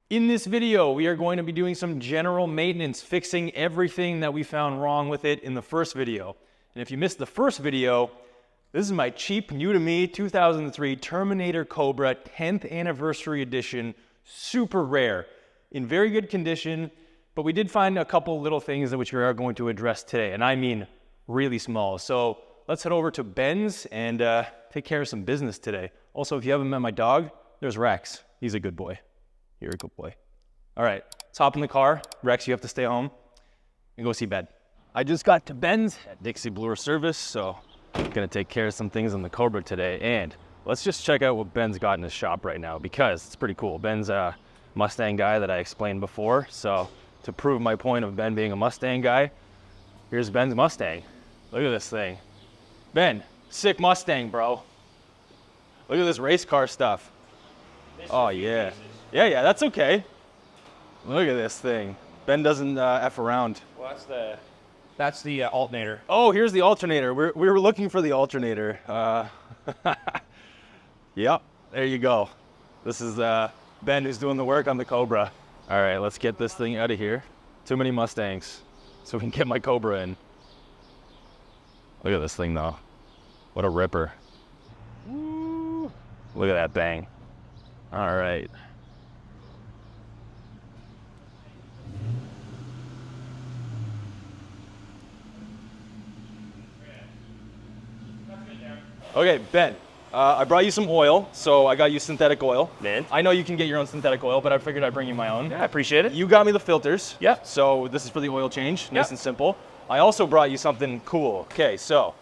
In this video, we are going to be doing some general maintenance, fixing everything that we found wrong with it in the first video. And if you missed the first video, this is my cheap, new to me, 2003 Terminator Cobra 10th anniversary edition, super rare, in very good condition, but we did find a couple little things which we are going to address today, and I mean really small. So let's head over to Ben's and take care of some business today. Also, if you haven't met my dog, there's Rex. He's a good boy. You're a good boy. All right, let's hop in the car. Rex, you have to stay home and go see Ben. I just got to Ben's at Dixie Bloor Service, so I'm gonna take care of some things on the Cobra today. And let's just check out what Ben's got in his shop right now because it's pretty cool. Ben's a Mustang guy that I explained before. So to prove my point of Ben being a Mustang guy, here's Ben's Mustang. Look at this thing. Ben, sick Mustang, bro. Look at this race car stuff. Oh yeah. Yeah, that's okay. Look at this thing. Ben doesn't F around. Well, that's the alternator. Oh, here's the alternator. We were looking for the alternator. Yep, there you go. This is Ben who's doing the work on the Cobra. All right, let's get this thing out of here. Too many Mustangs, so we can get my Cobra in. Look at this thing though. What a ripper. Woo. Look at that bang. All right. Okay, Ben, I brought you some oil, so I got you synthetic oil. Man. I know you can get your own synthetic oil, but I figured I'd bring you my own. Yeah, I appreciate it. You got me the filters. Yeah. So this is for the oil change, nice Yeah. and simple. I also brought you something cool. Okay, so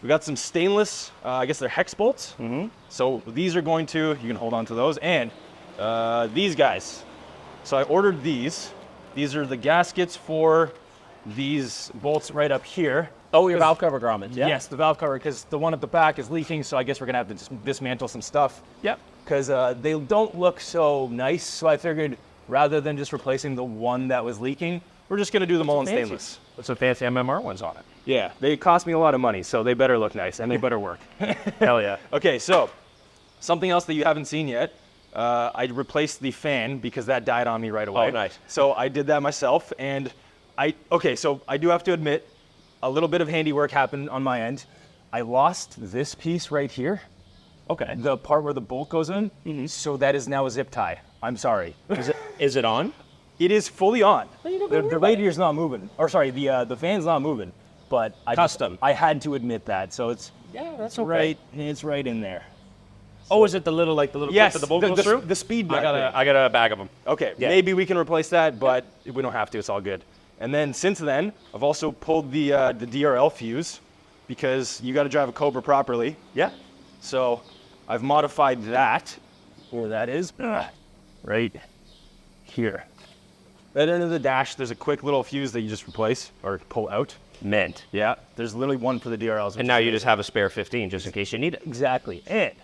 we got some stainless, I guess they're hex bolts. Mm-hmm. So these are going to, you can hold on to those, and these guys. So I ordered these. These are the gaskets for these bolts right up here. Oh, your valve cover grommets, yeah? Yes, the valve cover, because the one at the back is leaking, so I guess we're gonna have to dismantle some stuff. Yep. Because they don't look so nice, so I figured rather than just replacing the one that was leaking, we're just gonna do them all in stainless. Put some fancy MMR ones on it. Yeah, they cost me a lot of money, so they better look nice, and they better work. Hell yeah. Okay, so something else that you haven't seen yet, I replaced the fan because that died on me right away. Oh, nice. So I did that myself, and so I do have to admit, a little bit of handiwork happened on my end. I lost this piece right here. Okay. The part where the bolt goes in. Mm-hmm. So that is now a zip tie. I'm sorry. Is it on? It is fully on. No, The radiator's not moving. Or sorry, the fan's not moving. But I had to admit that. So it's that's it's right in there. Oh, is it the little clip Yes, that the bolt goes through? the speed nut. I got a bag of them. Okay, Yeah. maybe we can replace that, but we don't have to. It's all good. And then since then, I've also pulled the DRL fuse because you got to drive a Cobra properly. Yeah. So I've modified that. Where that is, right here. Right under the dash, there's a quick little fuse that you just replace or pull out. Mint. Yeah, there's literally one for the DRLs. And now you just have a spare 15 just in case you need it. Exactly. And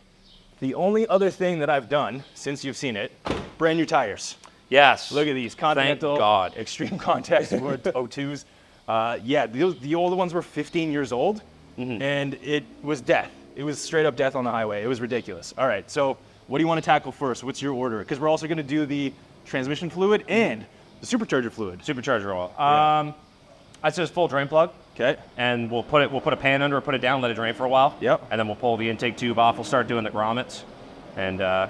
the only other thing that I've done since you've seen it, brand new tires. Yes. Look at these Continental Thank God. Extreme Contact O2s. The older ones were 15 years old, and it was death. It was straight up death on the highway. It was ridiculous. All right, so what do you want to tackle first? What's your order? Because we're also going to do the transmission fluid and the supercharger fluid. Supercharger oil. Yeah. I'd say it's full drain plug. Okay. And we'll put a pan under it, put it down, let it drain for a while. Yep. And then we'll pull the intake tube off. We'll start doing the grommets. And I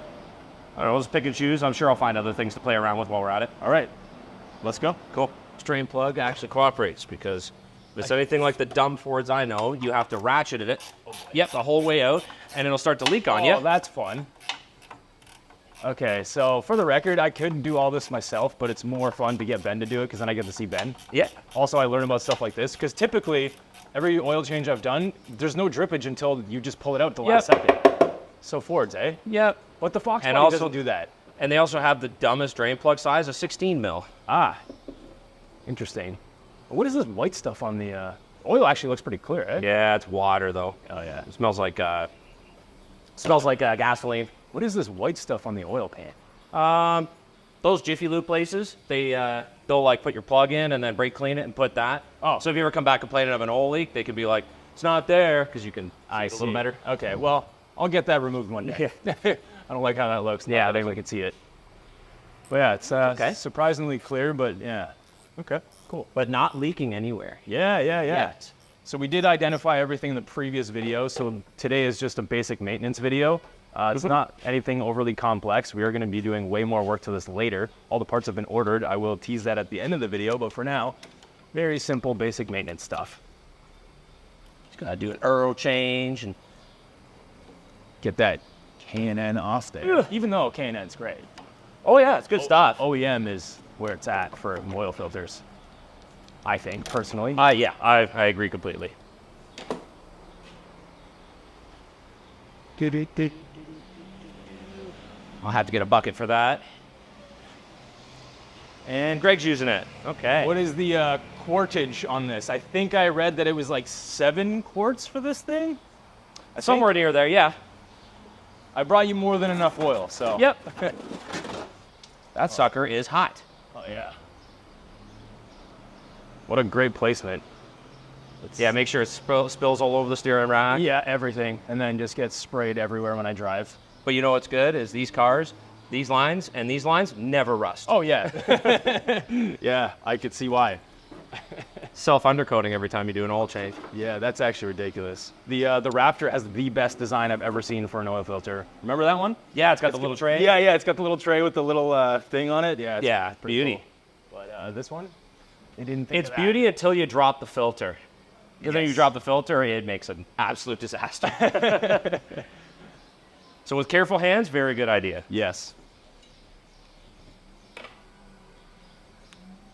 don't know, we'll just pick and choose. I'm sure I'll find other things to play around with while we're at it. All right, let's go. Cool. Drain plug actually cooperates because if it's anything like the dumb Fords I know, you have to ratchet it. Yep, the whole way out, and it'll start to leak on you. Oh, that's fun. Okay, so for the record, I could do all this myself, but it's more fun to get Ben to do it because then I get to see Ben. Yeah. Also, I learn about stuff like this because typically, every oil change I've done, there's no drippage until you just pull it out at the last second. So Fords, eh? Yep. But the Fox And body also- doesn't do that. And they also have the dumbest drain plug size, a 16 mil. Ah, interesting. What is this white stuff on the oil? Actually looks pretty clear, eh? Yeah, it's water though. Oh yeah. It smells like gasoline. What is this white stuff on the oil pan? Those Jiffy Lube places, they'll like put your plug in and then brake clean it and put that. Oh. So if you ever come back complaining of an oil leak, they could be like, it's not there, because you can see I it a see. little better. Okay, well, I'll get that removed one day. I don't like how that looks. Yeah, I think we can see it. But yeah, it's surprisingly clear, but yeah. Okay, cool. But not leaking anywhere. Yeah. Yet. So we did identify everything in the previous video, so today is just a basic maintenance video. It's not anything overly complex. We are going to be doing way more work to this later. All the parts have been ordered. I will tease that at the end of the video, but for now, very simple basic maintenance stuff. Just gotta do an oil change and Get that K&N off there. Even though K&N's great. oh yeah, it's good stuff. OEM is where it's at for oil filters, I think, personally. Yeah, I agree completely. I'll have to get a bucket for that. And Greg's using it. Okay. What is the quartage on this? I think I read that it was like 7 quarts for this thing. Somewhere near there, yeah. I brought you more than enough oil, so. Yep. That sucker is hot. Oh, yeah. What a great placement. Yeah, make sure it spills all over the steering rack. Yeah, everything. And then just gets sprayed everywhere when I drive. But you know what's good is these cars, these lines, and these lines never rust. Oh, yeah. Yeah, I could see why. Self-undercoating every time you do an oil change. Yeah, that's actually ridiculous. The Raptor has the best design I've ever seen for an oil filter. Remember that one? Yeah, it's got the little tray. Yeah, it's got the little tray with the little thing on it. Yeah, it's pretty beauty. Cool. But this one, they didn't think It's of that. beauty until you drop the filter. Because then you Yes. drop the filter, it makes an absolute disaster. So with careful hands, very good idea. Yes.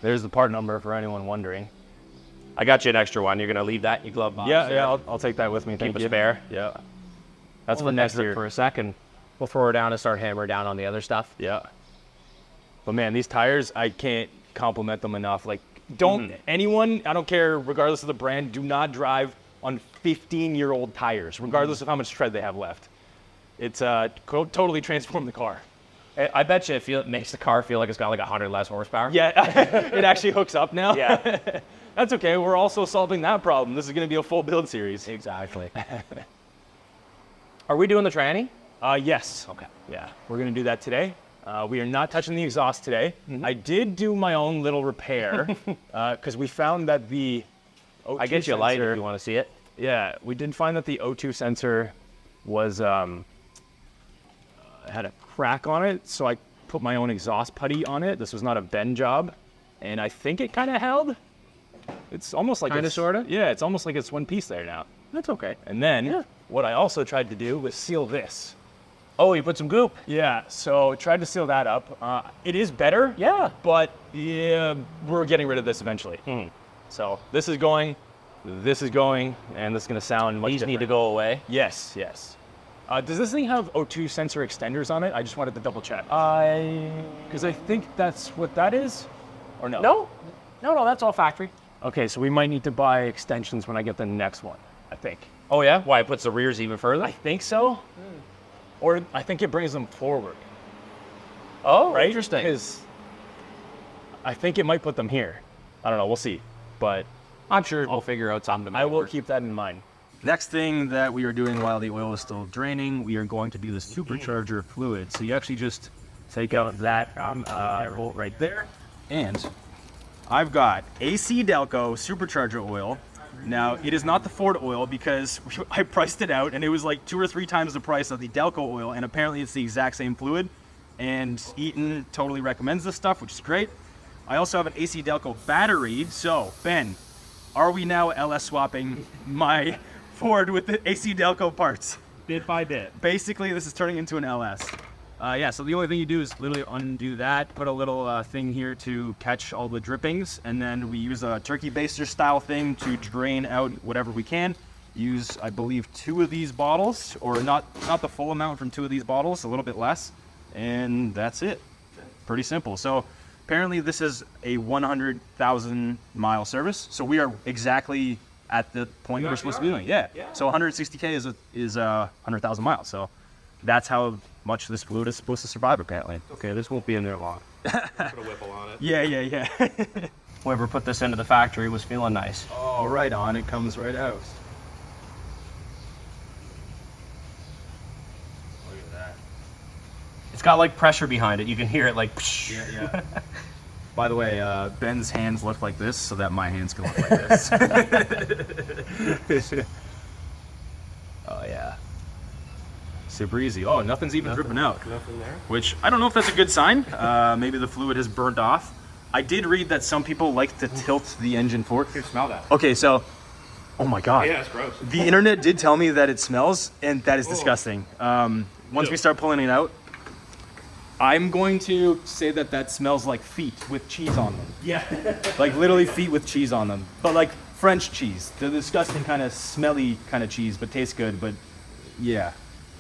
There's the part number for anyone wondering. I got you an extra one. You're going to leave that in your glove box. Yeah, I'll take that with me. Thank Keep you. a spare. Yeah. That's We'll for next exit year. for a second. We'll throw her down and start hammering down on the other stuff. Yeah. But man, these tires, I can't compliment them enough. Like, don't anyone, I don't care, regardless of the brand, do not drive on 15-year-old tires, regardless of how much tread they have left. It's totally transformed the car. I bet you it makes the car feel like it's got like 100 less horsepower. Yeah, it actually hooks up now. Yeah. That's okay. We're also solving that problem. This is going to be a full build series. Exactly. Are we doing the tranny? Yes. Okay. Yeah, we're going to do that today. We are not touching the exhaust today. I did do my own little repair because we found that the O2 I get you a light sensor- if you want to see it. Yeah, we did find that the O2 sensor was had a crack on it, so I put my own exhaust putty on it. This was not a bend job, and I think it kind of held. It's almost like Kinda, it's sorta? Yeah, it's almost like it's one piece there now. That's okay. And then what I also tried to do was seal this. Oh, you put some goop. Yeah, so tried to seal that up. It is better. Yeah. But yeah, we're getting rid of this eventually. So this is going, and this is going to sound much These different. need to go away. Yes. Does this thing have O2 sensor extenders on it? I just wanted to double check. Because I think that's what that is, or no? No, that's all factory. Okay, so we might need to buy extensions when I get the next one, I think. Oh yeah? Why, it puts the rears even further? I think so. Or I think it brings them forward. Oh, Right? interesting. Because I think it might put them here. I don't know. We'll see. But I'm sure we'll figure out something. I will keep that in mind. Next thing that we are doing while the oil is still draining, we are going to do the supercharger fluid. So you actually just take out that bolt right there. And I've got AC Delco supercharger oil. Now, it is not the Ford oil because I priced it out and it was like 2 or 3 times the price of the Delco oil, and apparently it's the exact same fluid. And Eaton totally recommends this stuff, which is great. I also have an AC Delco battery. So, Ben, are we now LS swapping my Ford with the AC Delco parts? bit by bit. Basically, this is turning into an LS. Yeah, so the only thing you do is literally undo that, put a little thing here to catch all the drippings, and then we use a turkey baster style thing to drain out whatever we can. Use, I believe, 2 of these bottles, or not the full amount from 2 of these bottles, a little bit less, and that's it. Pretty simple. So apparently this is a 100,000 mile service, so we are exactly at the point we're supposed to be doing. Yeah. So 160K is 100,000 miles. So that's how much this fluid is supposed to survive, apparently. Okay, this won't be in there long. Put a whipple on it. Yeah. Whoever put this into the factory was feeling nice. Oh, right on. It comes right out. Look at that. It's got like pressure behind it. You can hear it like. Yeah. By the way, Ben's hands look like this, so that my hands can look like this. Oh yeah. Super easy. Oh, nothing's even dripping out. Nothing there. Which I don't know if that's a good sign. Maybe the fluid has burned off. I did read that some people like to tilt the engine forward. Here, smell that. Okay, so, oh my God. Yeah, it's gross. The internet did tell me that it smells, and that is disgusting. Once we start pulling it out, I'm going to say that that smells like feet with cheese on them. Yeah. Like literally feet with cheese on them. But like French cheese. The disgusting kind of smelly kind of cheese, but tastes good. But yeah,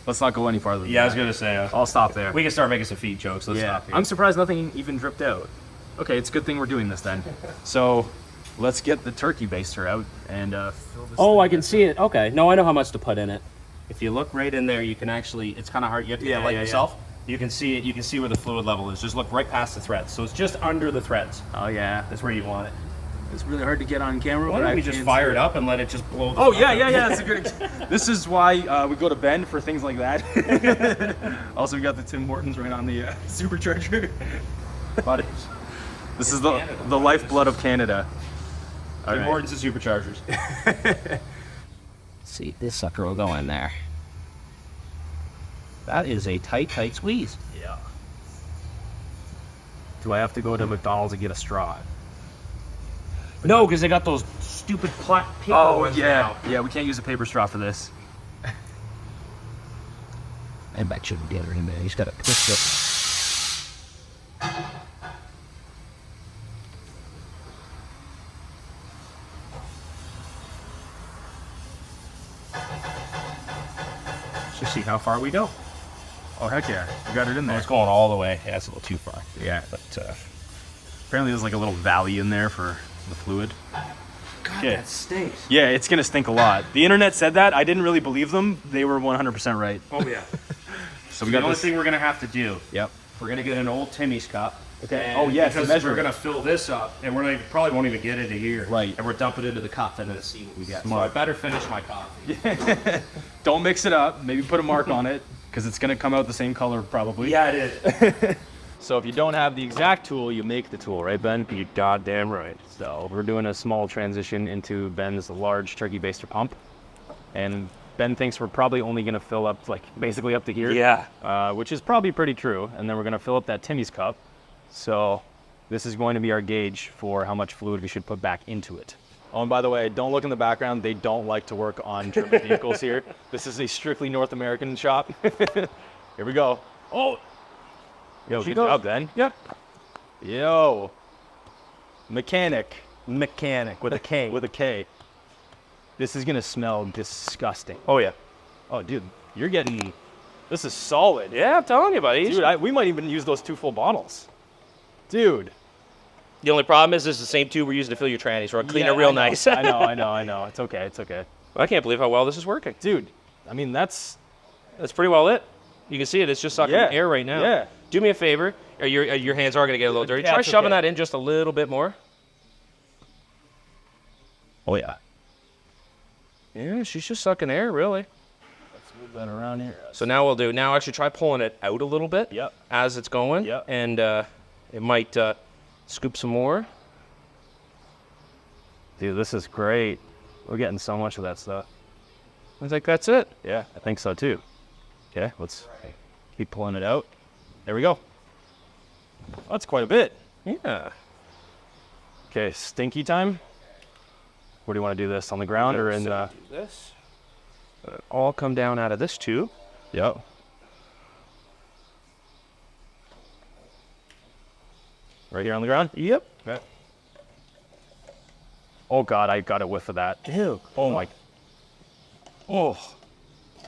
let's not go any farther than Yeah, I was that. gonna say. I'll stop there. We can start making some feet jokes. Let's Yeah, stop here. I'm surprised nothing even dripped out. Okay, it's a good thing we're doing this then. So let's get the turkey baster out and fill this. Oh, I can see it. Okay. No, I know how much to put in it. If you look right in there, you can actually, it's kind of hard. You have to get it like yourself. You can see it. You can see where the fluid level is. Just look right past the threads. So it's just under the threads. Oh yeah, That's where you want it. it's really hard to get on camera. Why but don't I we just can fire see it up and let it just blow the Oh fuck yeah, up? That's a good. This is why we go to Ben for things like that. Also, we got the Tim Hortons right on the Supercharger. But this is the lifeblood of Canada. All Tim right. Hortons and Superchargers. See, this sucker will go in there. That is a tight, tight squeeze. Yeah. Do I have to go to McDonald's and get a straw? No, because they got those stupid paper ones now. Yeah. We can't use a paper straw for this. I bet you get her in there. He's got to twist it. Let's see how far we go. Oh heck yeah, you got it in there. It's going all the way. Yeah, it's a little too far. Yeah. But Apparently there's like a little valley in there for the fluid. God, Yeah. that stinks. Yeah, it's gonna stink a lot. The internet said that. I didn't really believe them. They were 100% right. Oh yeah. So we The got only this. thing we're gonna have to do, Yep. we're gonna get an old Timmy's cup. Okay. And Oh yes, because measure. we're gonna fill this up, and we're not even, probably won't even get into here. Right. And we're dumping it into the cup and then see what we get. Smart. So I better finish my coffee. Don't mix it up. Maybe put a mark on it because it's gonna come out the same color probably. Yeah, it is. So if you don't have the exact tool, you make the tool, right, Ben? You goddamn right. So we're doing a small transition into Ben's large turkey baster pump, and Ben thinks we're probably only gonna fill up like basically up to here. Yeah. Which is probably pretty true. And then we're gonna fill up that Timmy's cup. So this is going to be our gauge for how much fluid we should put back into it. Oh, and by the way, don't look in the background. They don't like to work on German vehicles here. This is a strictly North American shop. Here we go. Oh, yo, She good goes. job, Ben. Yep. Yo, mechanic Mechanic with a K. with a K. This is gonna smell disgusting. Oh yeah. Oh, dude, you're getting. This is solid. Yeah, I'm telling you, buddy. Dude, we might even use those 2 full bottles. Dude. The only problem is this is the same tube we're using to fill your trannies. We're gonna clean Yeah, it real I know, nice. I know. It's okay. I can't believe how well this is working. Dude, I mean, that's pretty well it. You can see it. It's just sucking Yeah, air right now. yeah. Do me a favor. Your hands are going to get a little dirty. Yeah, Try it's shoving okay. that in just a little bit more. Oh, yeah. Yeah, she's just sucking air, really. Let's move that around here. So now now actually try pulling it out a little bit Yep. as it's going. Yep. And it might scoop some more. Dude, this is great. We're getting so much of that stuff. I think that's it. Yeah, I think so too. Okay, let's keep pulling it out. There we go. That's quite a bit. Yeah. Okay, stinky time. Where do you want to do this? On the ground or in the? This. All come down out of this tube. Yep. Right here on the ground? Yep. Okay. Oh God, I got a whiff of that. Ew. Oh my. Oh.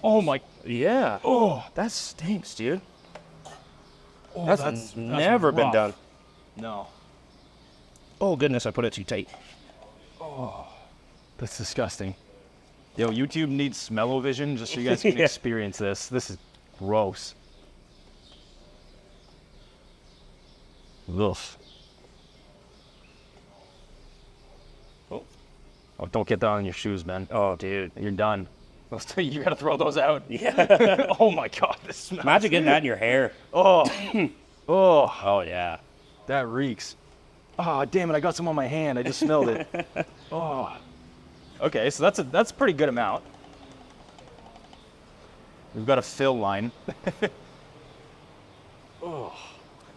Oh my. Yeah. Oh. That stinks, dude. Oh, That's never been rough. done. No. Oh goodness, I put it too tight. That's disgusting. Yo, YouTube needs smell-o-vision just so you guys can Yeah. experience this. This is gross. Ugh. Oh, don't get that on your shoes, man. Oh, dude. You're done. You gotta throw those out. Yeah. Oh my God, this smells. Imagine getting that in your hair. Oh, oh, Oh, yeah. that reeks. Oh, damn it, I got some on my hand. I just smelled it. Oh. Okay, so that's a pretty good amount. We've got a fill line. Oh.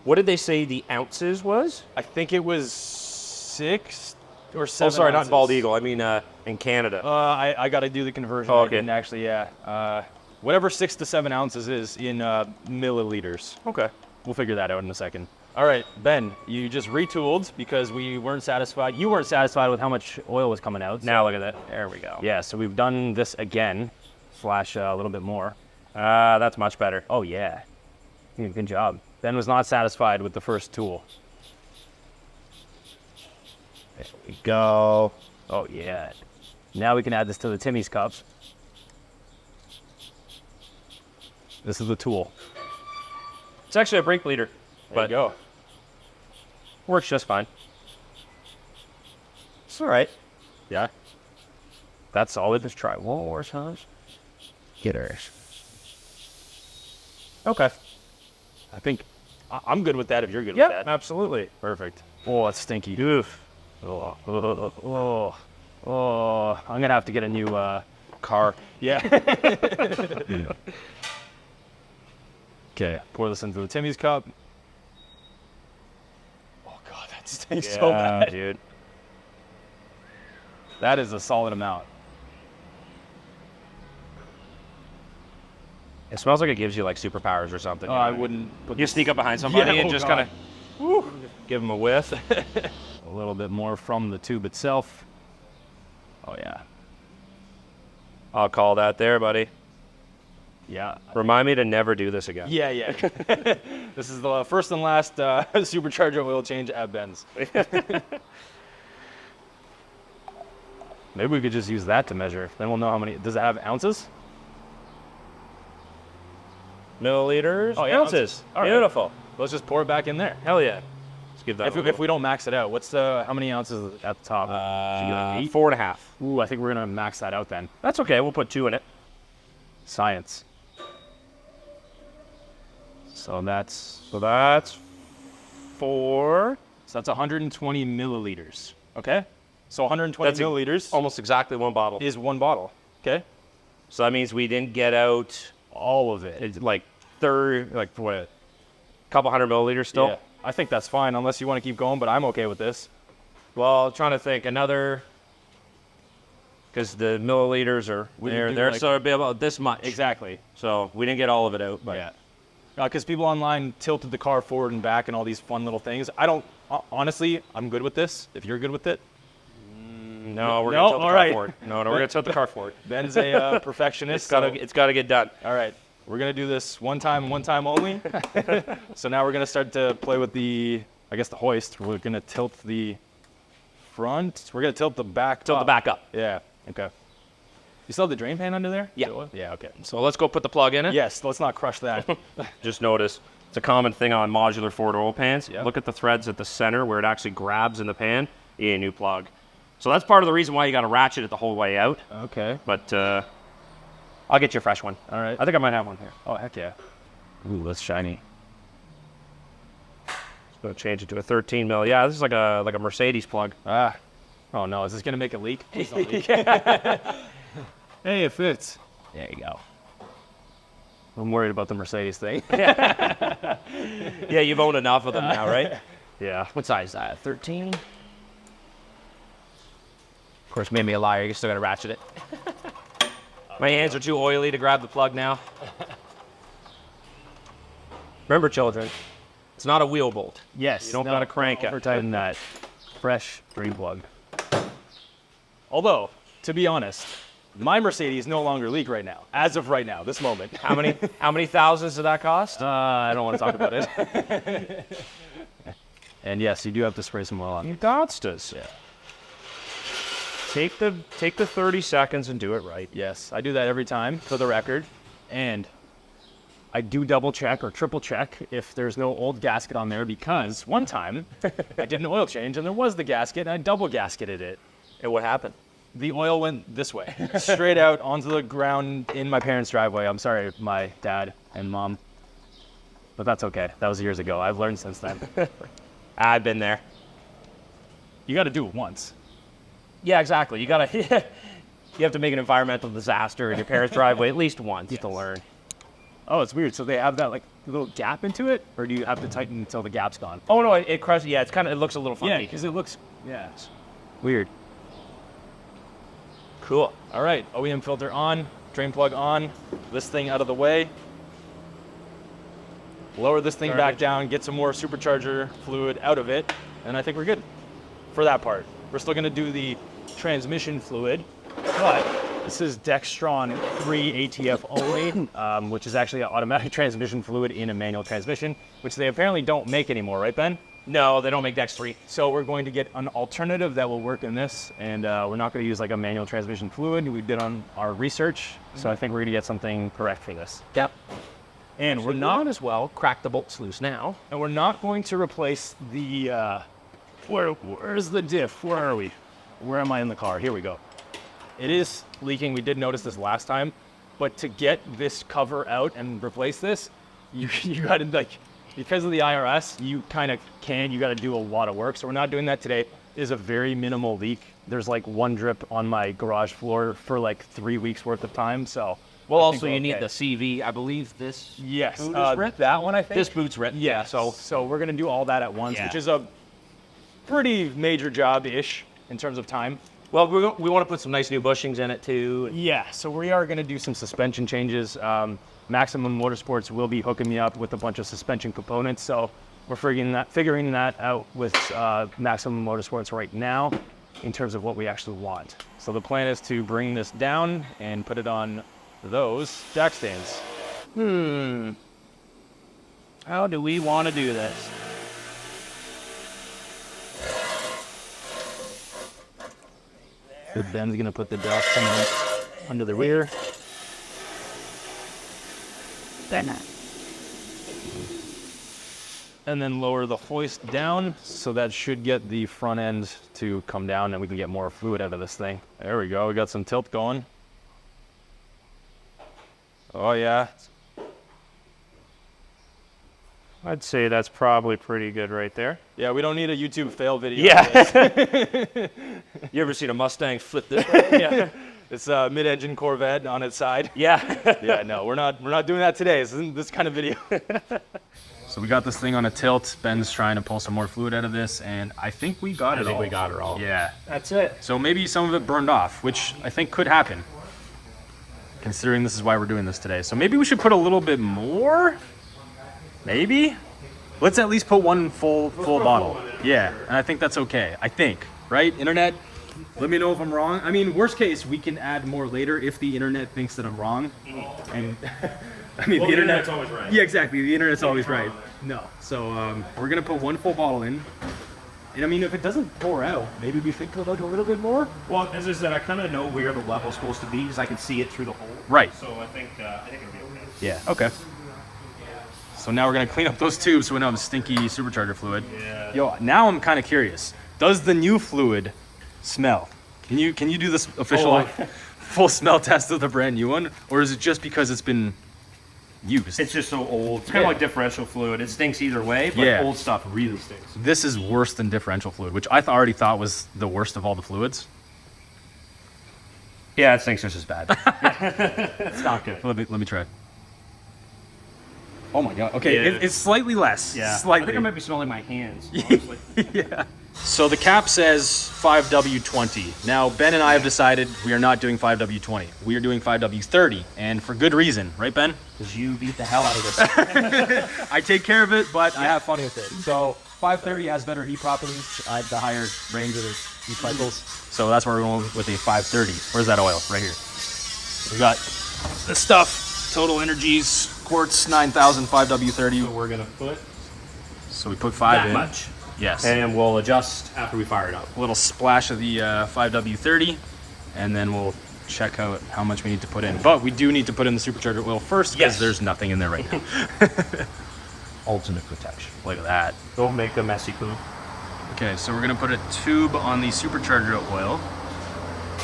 What did they say the ounces was? I think it was 6 or 7 Oh, sorry, ounces. not Bald Eagle. I mean, in Canada. I got to do the conversion. Oh, I okay. didn't actually, yeah. Whatever 6 to 7 ounces is in milliliters. Okay. We'll figure that out in a second. All right, Ben, you just retooled because we weren't satisfied. You weren't satisfied with how much oil was coming out. Now look at that. There we go. Yeah, so we've done this again, slash a little bit more. That's much better. Oh, yeah. Good job. Ben was not satisfied with the first tool. There we go. Oh, yeah. Now we can add this to the Timmy's cups. This is the tool. It's actually a brake bleeder. There you go. Works just fine. It's all right. Yeah. That's solid. Let's try one more time. Get hers. Okay. I think I'm good with that if you're good with that. Absolutely. Perfect. Oh, it's stinky. Oof. Oh, oh, oh, oh. I'm going to have to get a new car. Yeah. Okay, pour this into the Timmy's cup. Oh, God, that stinks so bad. Dude. That is a solid amount. It smells like it gives you like superpowers or something. Oh, I wouldn't put You this- sneak up behind somebody Yeah, and oh just God. kind of give them a whiff. A little bit more from the tube itself. Oh, yeah. I'll call that there, buddy. Yeah. Remind me to never do this again. Yeah, yeah. This is the first and last Supercharger oil change at Ben's. Maybe we could just use that to measure. Then we'll know how many. Does it have ounces? Milliliters? Oh, yeah, Ounces. All right. Beautiful. Let's just pour it back in there. Hell yeah. Let's give that If we don't max it out, what's how many ounces at the top? Should we go 8? 4.5. Ooh, I think we're gonna max that out then. That's okay. We'll put 2 in it. Science. So that's 4. that's 120 milliliters. Okay. So 120 That's milliliters Almost exactly 1 bottle. is 1 bottle. Okay. So that means we didn't get out All of it. it's like what, a couple hundred milliliters still. Yeah, I think that's fine unless you want to keep going, but I'm okay with this. Well, trying to think another, because the milliliters are We there. do They're like- so it'd be about this much. Exactly. So we didn't get all of it out, but Yeah. Because people online tilted the car forward and back and all these fun little things. I don't, honestly, I'm good with this. If you're good with it. no, we're No? gonna tilt the All car right. forward. No, we're gonna tilt the car forward. Ben's a perfectionist. It's gotta get done. All right. We're going to do this one time only. So now we're going to start to play with the hoist. We're going to tilt the front. We're going to tilt the back Tilt up. the back up. Yeah. Okay. You still have the drain pan under there? Yeah. Yeah, okay. So let's go put the plug in it. Yes, let's not crush that. Just notice it's a common thing on modular Ford oil pans. Yeah. Look at the threads at the center where it actually grabs in the pan. Yeah, new plug. So that's part of the reason why you got to ratchet it the whole way out. Okay. But I'll get you a fresh one. All right. I think I might have one here. Oh, heck yeah. Ooh, that's shiny. Just gonna change it to a 13 mil. Yeah, this is like a Mercedes plug. Ah. Oh, no. Is this going to make it leak? Please don't leak. Hey, it fits. There you go. I'm worried about the Mercedes thing. Yeah, you've owned enough of them now, right? Yeah. What size is that? 13? Of course, made me a liar. You still gotta ratchet it. My hands are too oily to grab the plug now. Remember, children, it's not a wheel bolt. Yes. You don't gotta crank it. Over tighten that. Fresh green plug. Although, to be honest, my Mercedes no longer leak right now. As of right now, this moment. How many thousands did that cost? I don't want to talk about it. And yes, you do have to spray some oil on. You dots. Yeah. Take the 30 seconds and do it right. Yes, I do that every time for the record. And I do double check or triple check if there's no old gasket on there, because one time I did an oil change and there was the gasket and I double gasketed it. And what happened? the oil went this way, straight out onto the ground in my parents' driveway. I'm sorry, my dad and mom, but that's okay. That was years ago. I've learned since then. I've been there. You got to do it once. Yeah, exactly. You gotta, you have to make an environmental disaster in your parents' driveway at least once to learn. Oh, it's weird. So they have that like little gap into it, or do you have to tighten until the gap's gone? Oh no, it crushes. Yeah, it's kind of, it looks a little funky. Yeah, because it looks, it's weird. Cool. All right, OEM filter on, drain plug on, this thing out of the way. Lower this thing back down, get some more supercharger fluid out of it, and I think we're good for that part. We're still gonna do the transmission fluid, but this is Dextron 3 ATF only, which is actually an automatic transmission fluid in a manual transmission, which they apparently don't make anymore, right, Ben? No, they don't make Dex 3. So we're going to get an alternative that will work in this, and we're not going to use like a manual transmission fluid. We did on our research, so I think we're going to get something correct for this. Yep. And we're not not, as well crack the bolts loose now. and we're not going to replace the. Where's the diff? Where are we? Where am I in the car? Here we go. It is leaking. We did notice this last time, but to get this cover out and replace this, you got to like. Because of the IRS, you kind of you got to do a lot of work. So we're not doing that today. It is a very minimal leak. There's like one drip on my garage floor for like 3 weeks worth of time. So, Well, I also think you we're need okay. the CV. I believe this Yes, boot is ripped. that one I think. This boot's ripped. Yeah, so we're gonna do all that at once, Yeah. which is a pretty major job-ish in terms of time. Well, we want to put some nice new bushings in it too. Yeah, so we are gonna do some suspension changes. Maximum Motorsports will be hooking me up with a bunch of suspension components, so we're figuring that out with Maximum Motorsports right now in terms of what we actually want. So the plan is to bring this down and put it on those jack stands. How do we want to do this? So Ben's gonna put the dust under the rear. And then lower the hoist down, so that should get the front end to come down and we can get more fluid out of this thing. There we go, we got some tilt going. Oh yeah. I'd say that's probably pretty good right there. Yeah, we don't need a YouTube fail video. Yeah. You ever seen a Mustang flip this way? Yeah. It's a mid-engine Corvette on its side. Yeah. Yeah, no, we're not doing that today. This isn't this kind of video. So we got this thing on a tilt. Ben's trying to pull some more fluid out of this, and I think we got it all. I think we got it all. Yeah. That's it. So maybe some of it burned off, which I think could happen, considering this is why we're doing this today. So maybe we should put a little bit more? Maybe? Let's at least put one full bottle. Yeah, and I think that's okay. I think, right? Internet, let me know if I'm wrong. I mean, worst case, we can add more later if the internet thinks that I'm wrong. And I mean, the internet's always right. Yeah, exactly. The internet's always right. No. So we're gonna put one full bottle in. And I mean, if it doesn't pour out, maybe we think about a little bit more. Well, as I said, I kind of know where the level's supposed to be because I can see it through the hole. Right. So I think it'll be okay. Yeah. Okay. So now we're gonna clean up those tubes so we don't have stinky supercharger fluid. Yeah. Yo, now I'm kind of curious. Does the new fluid smell? Can you do this official full smell test of the brand new one, or is it just because it's been used? It's just so old. It's kind of like differential fluid. It stinks either way, but old stuff really stinks. This is worse than differential fluid, which I already thought was the worst of all the fluids. Yeah, it stinks just as bad. It's not good. Let me try. Oh my god. Okay, Yeah. it's slightly less. Yeah. Slightly. I think I might be smelling my hands. Honestly. Yeah. So the cap says 5W20. Now, Ben and I have decided we are not doing 5W20. We are doing 5W30, and for good reason. Right, Ben? Because you beat the hell out of this. I take care of it, but I have fun with it. So 530 has better heat properties. I have the higher range of the heat cycles. So that's why we're going with a 530. Where's that oil? Right here. We got the stuff, Total Energies, quarts 9000 5W30. So we're going to put So we put 5 in. that much. Yes. And we'll adjust after we fire it up. A little splash of the 5W30, and then we'll check out how much we need to put in. But we do need to put in the supercharger oil first because there's nothing in there right now. Ultimate protection. Look at that. Don't make a messy poop. Okay, so we're gonna put a tube on the supercharger oil,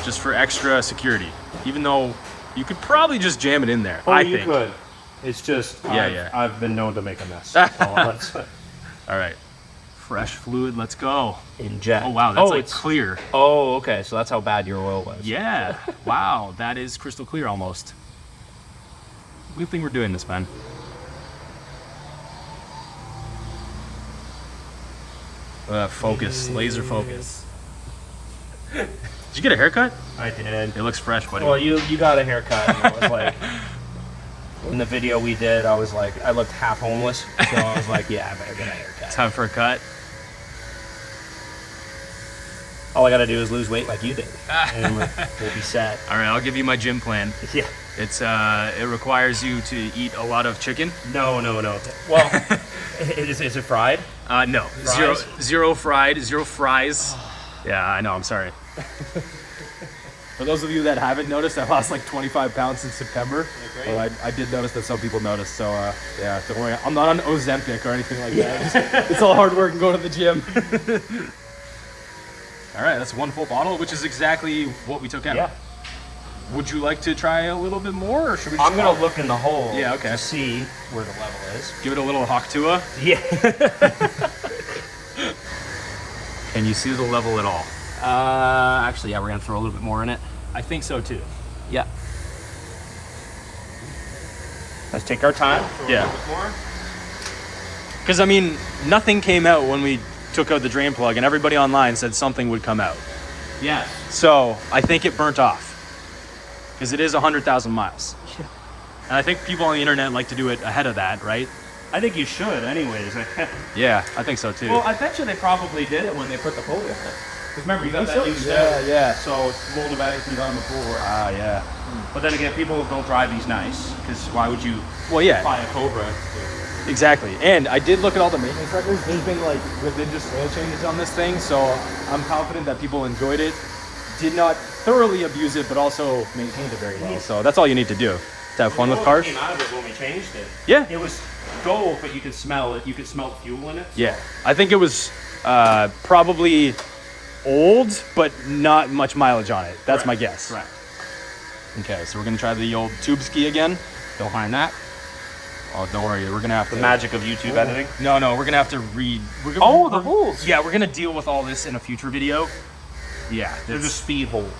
just for extra security, even though you could probably just jam it in there. Oh, I you think. could. It's just, I've been known to make a mess. All right, fresh fluid, let's go. Inject. Oh wow, that's like it's clear. Oh, okay, so that's how bad your oil was. Yeah, wow, that is crystal clear almost. Good thing we're doing this, man. Focus, laser focus. Did you get a haircut? I did. It looks fresh, buddy. Well, you got a haircut. And I was like, in the video we did, I was like, I looked half homeless, so I was like, yeah, I better get a haircut. Time for a cut. All I gotta do is lose weight like you did, and we'll be set. All right, I'll give you my gym plan. Yeah. It's it requires you to eat a lot of chicken. No. Well, is it fried? No. Fries? Zero fried, zero fries. Yeah, I know, I'm sorry. For those of you that haven't noticed, I lost like 25 pounds in September. Well, I did notice that some people noticed, so yeah, don't worry. I'm not on Ozempic or anything like that. It's all hard work and going to the gym. All right, that's one full bottle, which is exactly what we took out. Yeah. Would you like to try a little bit more, or should we just I'm gonna look in the hole to see where the level is. give it a little Hawktua? Yeah. Can you see the level at all? Actually, yeah, we're gonna throw a little bit more in it. I think so too. Yeah. Let's take our time. Throw Yeah. a little bit more. Because, I mean, nothing came out when we took out the drain plug, and everybody online said something would come out. Yeah. So I think it burnt off, because it is 100,000 miles. Yeah. And I think people on the internet like to do it ahead of that, right? I think you should, anyways. Yeah, I think so too. Well, I bet you they probably did it when they put the pulley in it. Because remember, you got that loose Yeah. so it's molded back and on the floor. Ah, yeah. But then again, people don't drive these nice, because why would you Well, yeah, buy a Cobra? exactly. And I did look at all the maintenance records. There's been like religious oil changes on this thing, so I'm confident that people enjoyed it, did not thoroughly abuse it, but also maintained it very well. So that's all you need to do to have fun with cars. Came out of it when we changed it. Yeah. It was gold, but you could smell it. You could smell the fuel in it. So. Yeah, I think it was probably old, but not much mileage on it. That's my guess. Correct. Okay, so we're gonna try the old tube ski again. Don't mind that. Oh, don't worry, we're gonna have The to. magic of YouTube editing. No, we're gonna have to read. Oh, the holes. Yeah, we're gonna deal with all this in a future video. Yeah, They're just speed holes.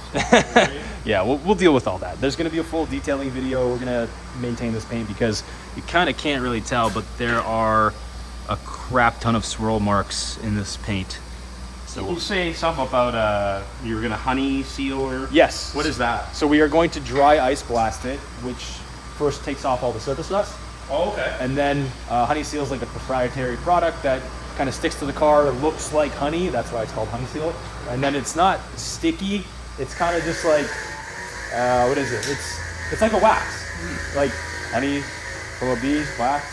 yeah, we'll deal with all that. There's gonna be a full detailing video. We're gonna maintain this paint because you kind of can't really tell, but there are a crap ton of swirl marks in this paint. So you say something about you were gonna honey seal or Yes. What is that? So we are going to dry ice blast it, which first takes off all the surface dust. Oh, okay. And then honey seal is like a proprietary product that kind of sticks to the car. It looks like honey. That's why it's called honey seal. And then it's not sticky. It's kind of just like, what is it? It's like a wax, like honey full of bees, wax.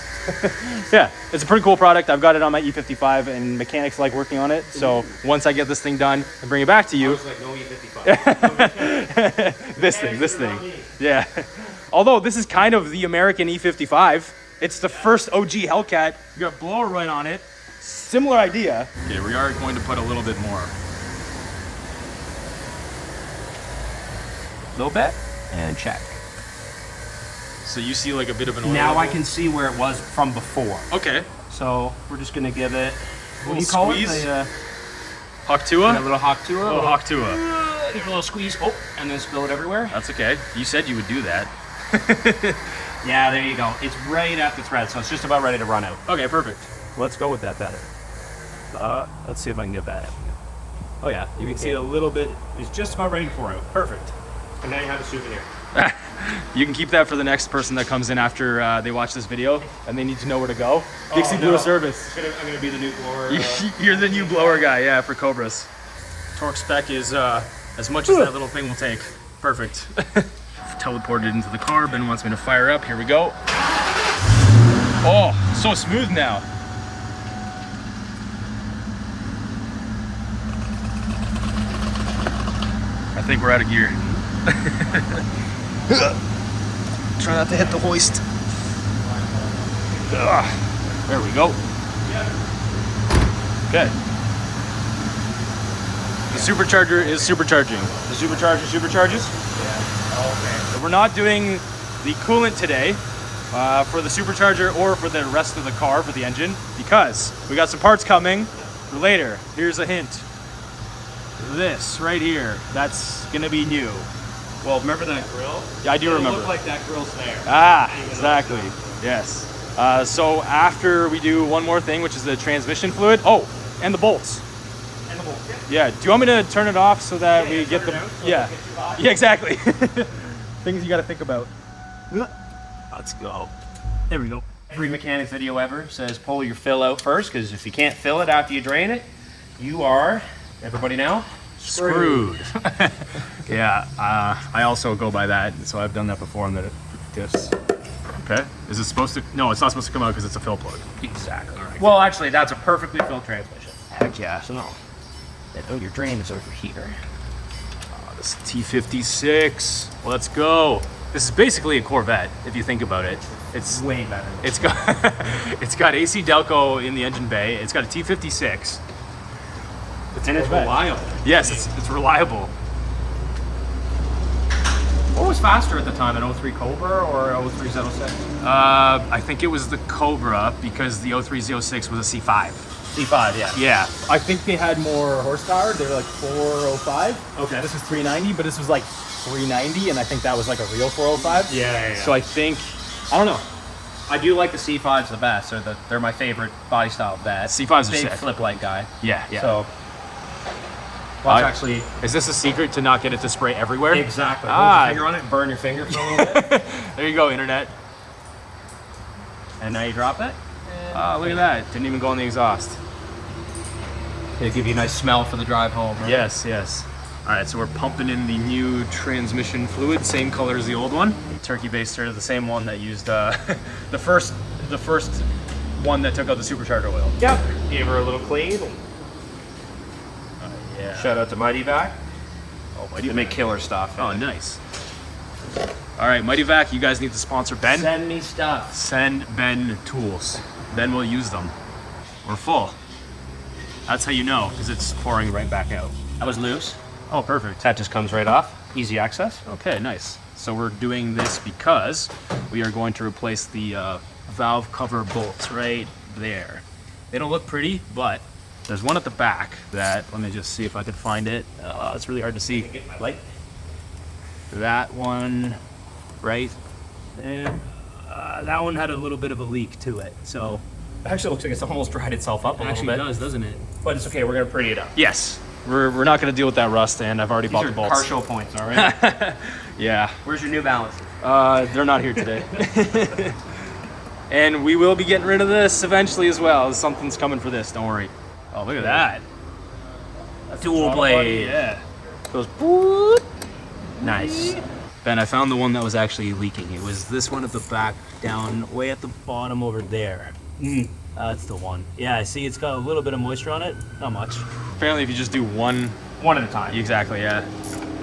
Yeah, it's a pretty cool product. I've got it on my E55, and mechanics like working on it. So once I get this thing done and bring it back to I you, was like, no E55. this thing. Yeah. Although this is kind of the American E55. It's the first OG Hellcat. You got a blower right on it. Similar idea. Okay, we are going to put a little bit more. Little bit and check. So you see like a bit of an oil Now level? I can see where it was from before. Okay. So we're just gonna give it. What do you Little call squeeze? it? A Hawktua? little Hawktua. Little Hawktua. Give it a little squeeze. Oh, and then spill it everywhere. That's okay. You said you would do that. Yeah, there you go. It's right at the thread, so it's just about ready to run out. Okay, perfect. Let's go with that better. Let's see if I can get that. Oh yeah, you can see a little bit. It's just about ready to pour out. Perfect. And now you have a souvenir. You can keep that for the next person that comes in after they watch this video and they need to know where to go. Dixie Bloor Service. I'm gonna be the new blower. You're the new blower guy, yeah, for Cobras. Torque spec is as much as that little thing will take. Perfect. Teleported into the car. Ben wants me to fire up. Here we go. Oh, so smooth now. I think we're out of gear. Try not to hit the hoist. There we go. Okay. The supercharger is supercharging. The supercharger supercharges? Yeah. Okay. So we're not doing the coolant today for the supercharger or for the rest of the car for the engine because we got some parts coming for later. Here's a hint. This right here, that's gonna be new. Well, remember that grill? Yeah, I do remember. It looked like that grill's there. Ah, exactly. Yes. So after we do one more thing, which is the transmission fluid. Oh, and the bolts. And the bolts. Yeah. Do you want me to turn it off so that we get the? Yeah. Yeah, exactly. Things you got to think about. Let's go. There we go. Every mechanic video ever says pull your fill out first, because if you can't fill it after you drain it, you are, everybody now, screwed. Yeah. I also go by that, so I've done that before on the diffs. Okay. Is it supposed to? No, it's not supposed to come out because it's a fill plug. Exactly. Right. Well, actually, that's a perfectly filled transmission. Heck yeah. So no. Oh, your drain is over here. This T56. Let's go. This is basically a Corvette if you think about it. It's way better. It's got AC Delco in the engine bay. It's got a T56. And it's reliable. Yes, it's reliable. What was faster at the time, an 03 Cobra or 03 Z06? I think it was the Cobra because the 03 Z06 was a C5. C5, yeah. Yeah. I think they had more horsepower. They were like 405. Okay. This was 390, but this was like 390, and I think that was like a real 405. Yeah. So I think, I don't know. I do like the C5s the best. They're my favorite body style of that. C5s are big sick. flip light guy. Yeah. So, watch actually. Is this a secret to not get it to spray everywhere? Exactly. Ah. Put your finger on it, burn your finger for a little bit. There you go, internet. And now you drop it. Oh, look at that. Didn't even go on the exhaust. It'll give you a nice smell for the drive home. Right? Yes, yes. All right, so we're pumping in the new transmission fluid, same color as the old one. Turkey baster, the same one that used the first one that took out the supercharger oil. Yep. Gave her a little clean. Yeah. Shout out to Mighty Vac. Oh, They make killer stuff. Oh, nice. All right, Mighty Vac, you guys need to sponsor Ben. Send me stuff. Send Ben tools. Ben will use them. We're full. That's how you know, because it's pouring right back out. That was loose. Oh, perfect. That just comes right off. Easy access. Okay, nice. So we're doing this because we are going to replace the valve cover bolts right there. They don't look pretty, but there's one at the back that, let me just see if I can find it. It's really hard to see. Get my light. That one right there. That one had a little bit of a leak to it, so. Actually, looks like it's almost dried itself up a little bit. Does, doesn't it? But it's okay. We're gonna pretty it up. Yes. We're not going to deal with that rust, and I've already bought the bolts. Car show points, all right? Yeah. Where's your New Balance? They're not here today. And we will be getting rid of this eventually as well. Something's coming for this, don't worry. Oh, look at that. That's dual blade. Yeah. Goes boop. Nice. Ben, I found the one that was actually leaking. It was this one at the back, down way at the bottom over there. That's the one. Yeah, I see it's got a little bit of moisture on it. Not much. Apparently if you just do one One at a time. Exactly, yeah.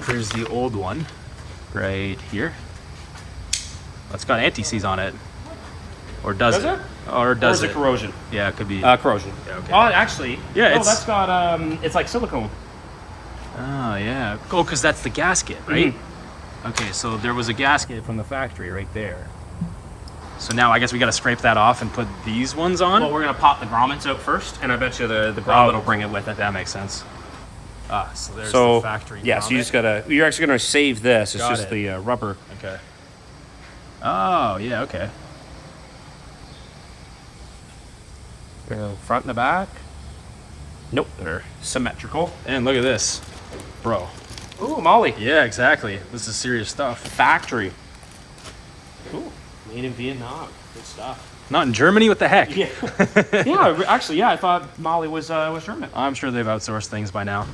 Here's the old one, right here. It's got anti-seize on it. Or does it? Or does Or is it corrosion? Yeah, it could be. Corrosion. Yeah, okay. Oh, actually. Yeah, Oh, that's got, it's like silicone. Oh, yeah. Oh, because that's the gasket, right? Okay, so there was a gasket from the factory right there. So now I guess we got to scrape that off and put these ones on? Well, we're going to pop the grommets out first, and I bet you the grommet will bring it with it. That makes sense. So there's the factory yeah, so you just gotta, you're actually gonna save this. It's Got just it. the rubber. Okay. Oh, yeah, okay. Front and the back. Nope, they're symmetrical. And look at this. Bro. Ooh, Molly. Yeah, exactly. This is serious stuff. Factory. Ooh, made in Vietnam. Good stuff. Not in Germany? What the heck? Yeah. Yeah, actually, yeah, I thought Molly was German. I'm sure they've outsourced things by now.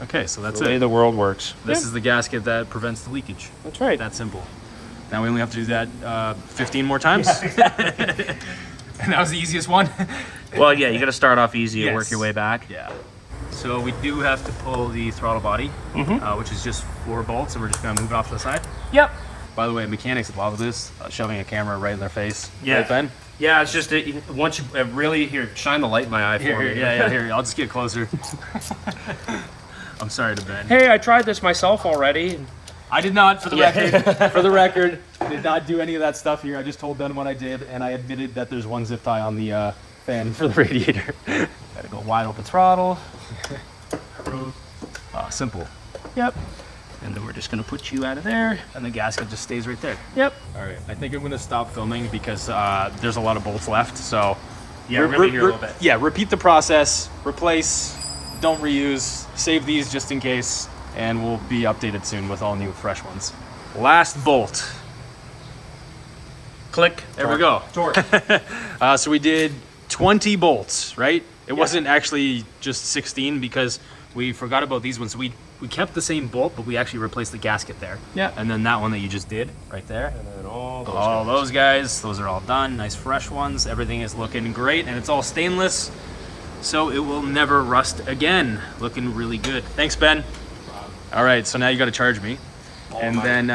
Okay, so that's The way it. the world works. This is the gasket that prevents the leakage. That's right. That simple. Now we only have to do that 15 more times. And that was the easiest one. Well, yeah, you got to start off easy and Yes. work your way back. Yeah. So we do have to pull the throttle body, which is just 4 bolts, and we're just gonna move it off to the side. Yep. By the way, mechanics love this, shoving a camera right in their face. Yeah. Right, Ben? Yeah, it's just once you really here, shine the light in my eye for me. Here. I'll just get closer. I'm sorry to Ben. Hey, I tried this myself already. I did not, for the record. For the record, I did not do any of that stuff here. I just told Ben what I did, and I admitted that there's one zip tie on the fan for the radiator. Gotta go wide open throttle. Simple. Yep. And then we're just gonna put you out of there, And the gasket just stays right there. Yep. All right, I think I'm gonna stop filming because there's a lot of bolts left. So Yeah, we're gonna be here a little bit. Yeah, repeat the process, replace, don't reuse, save these just in case, and we'll be updated soon with all new fresh ones. Last bolt. Click. There we go. Torque. So we did 20 bolts, right? It wasn't actually just 16 because we forgot about these ones. We kept the same bolt, but we actually replaced the gasket there. Yeah. And then that one that you just did right there. And then all Those guys, those are all done. Nice fresh ones. Everything is looking great, and it's all stainless, so it will never rust again. Looking really good. Thanks, Ben. All right, so now you got to charge me. And then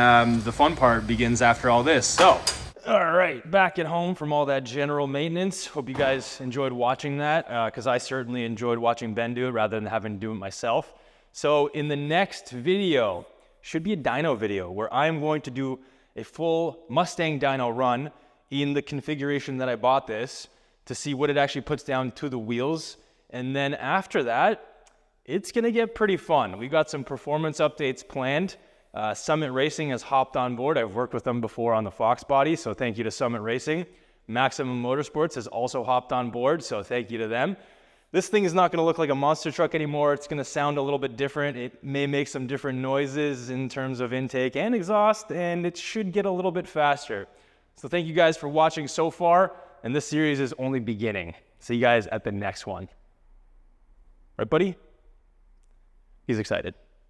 the fun part begins after all this. So, all right, back at home from all that general maintenance. Hope you guys enjoyed watching that, because I certainly enjoyed watching Ben do it rather than having to do it myself. So in the next video, should be a dyno video where I'm going to do a full Mustang dyno run in the configuration that I bought this to see what it actually puts down to the wheels. And then after that, it's gonna get pretty fun. We got some performance updates planned. Summit Racing has hopped on board. I've worked with them before on the Fox body, so thank you to Summit Racing. Maximum Motorsports has also hopped on board, so thank you to them. This thing is not gonna look like a monster truck anymore. It's gonna sound a little bit different. It may make some different noises in terms of intake and exhaust, and it should get a little bit faster. So thank you guys for watching so far, and this series is only beginning. See you guys at the next one. Right, buddy? He's excited.